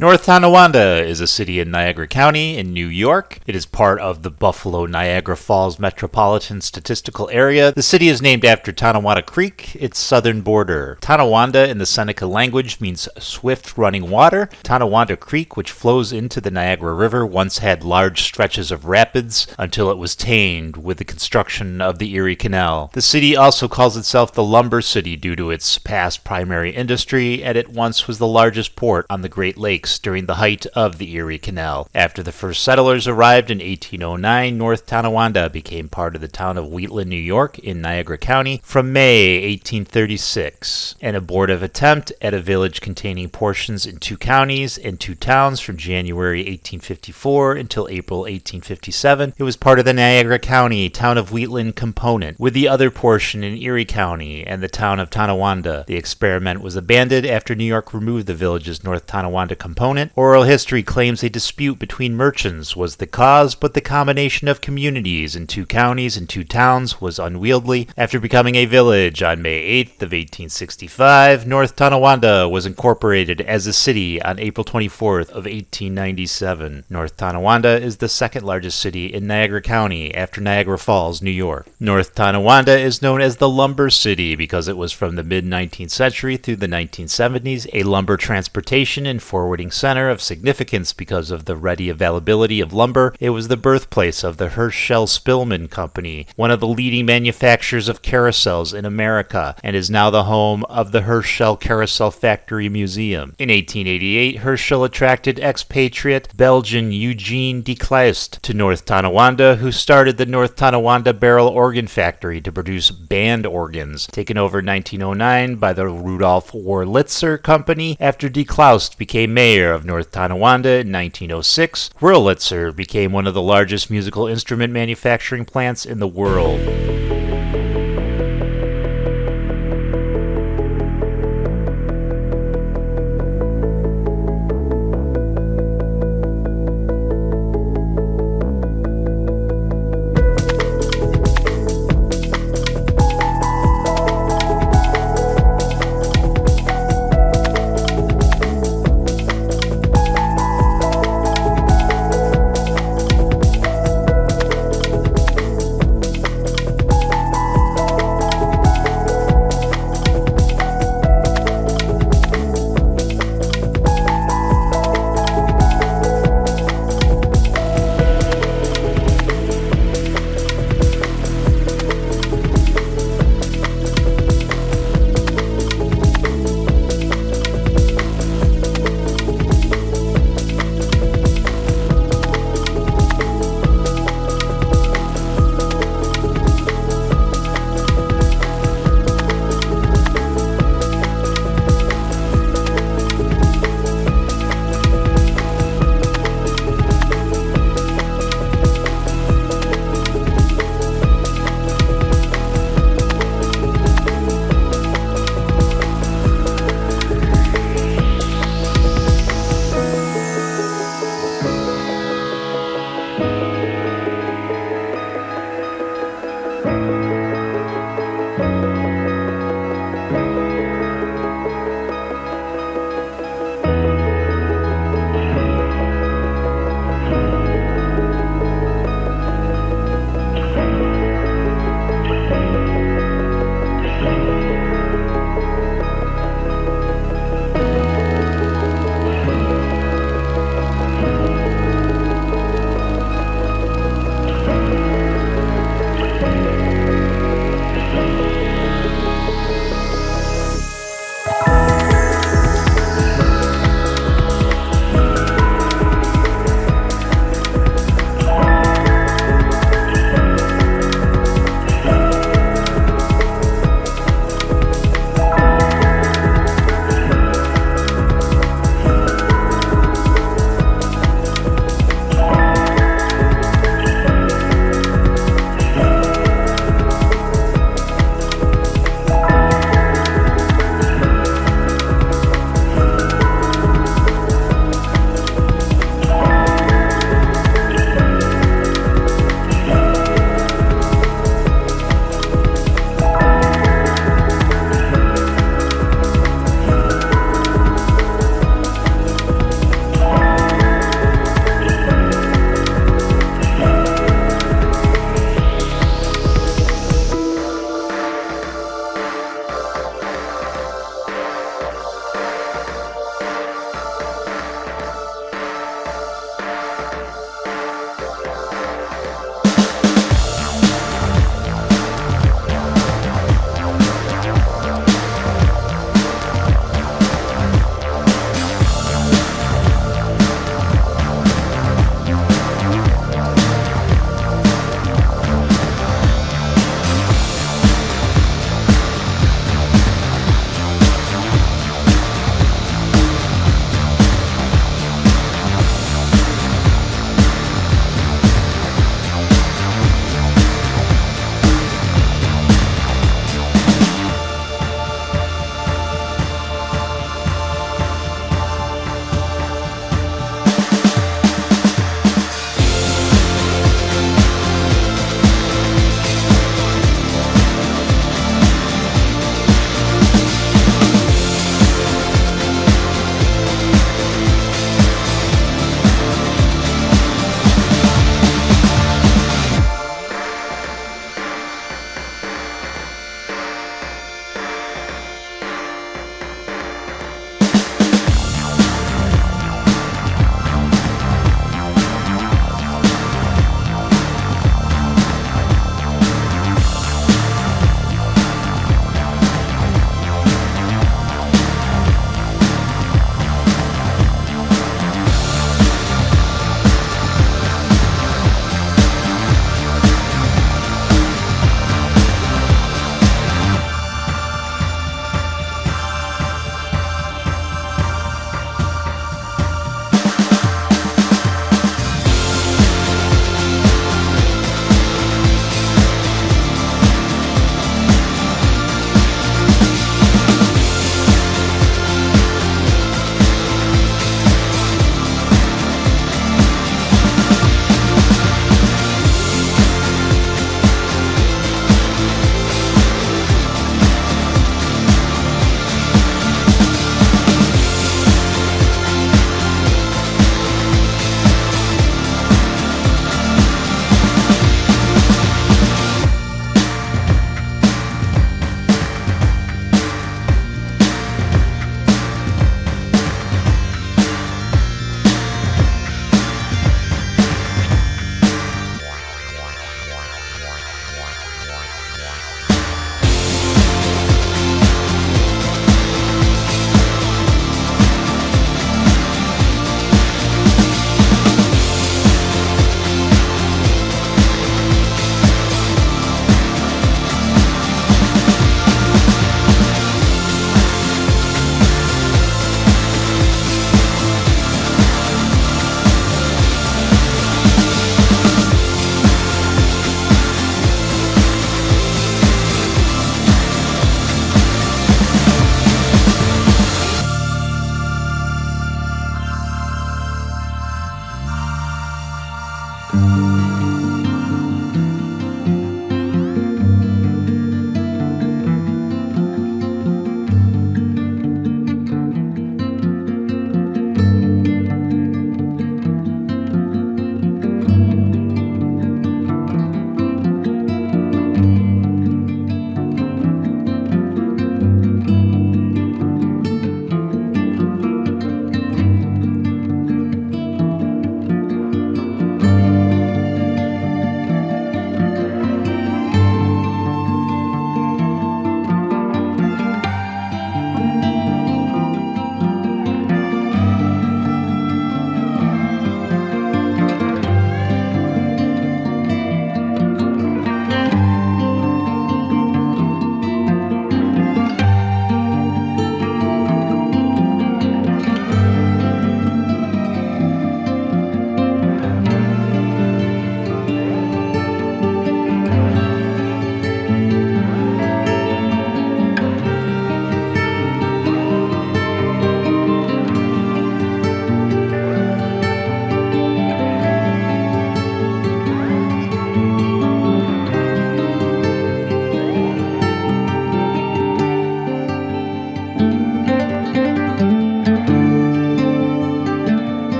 North Tonawanda is a city in Niagara County in New York. It is part of the Buffalo-Niagara Falls metropolitan statistical area. The city is named after Tonawanda Creek, its southern border. Tonawanda in the Seneca language means swift running water. Tonawanda Creek, which flows into the Niagara River, once had large stretches of rapids until it was tamed with the construction of the Erie Canal. The city also calls itself the Lumber City due to its past primary industry, and it once was the largest port on the Great Lakes during the height of the Erie Canal. After the first settlers arrived in 1809, North Tonawanda became part of the town of Wheatland, New York in Niagara County from May 1836. An abortive attempt at a village containing portions in two counties and two towns from January 1854 until April 1857. It was part of the Niagara County, town of Wheatland component, with the other portion in Erie County and the town of Tonawanda. The experiment was abandoned after New York removed the village's North Tonawanda component. Oral history claims a dispute between merchants was the cause, but the combination of communities in two counties and two towns was unwieldy. After becoming a village on May 8th of 1865, North Tonawanda was incorporated as a city on April 24th of 1897. North Tonawanda is the second largest city in Niagara County after Niagara Falls, New York. North Tonawanda is known as the Lumber City because it was from the mid-19th century through the 1970s a lumber transportation and forwarding center of significance because of the ready availability of lumber. It was the birthplace of the Herschell-Spillman Company, one of the leading manufacturers of carousels in America, and is now the home of the Herschell Carrousel Factory Museum. In 1888, Herschel attracted expatriate Belgian Eugene de Kleist to North Tonawanda, who started the North Tonawanda Barrel Organ Factory to produce band organs, taken over in 1909 by the Rudolf Wurlitzer Company after de Kleist became mayor of North Tonawanda in 1906. Wurlitzer became one of the largest musical instrument manufacturing plants in the world.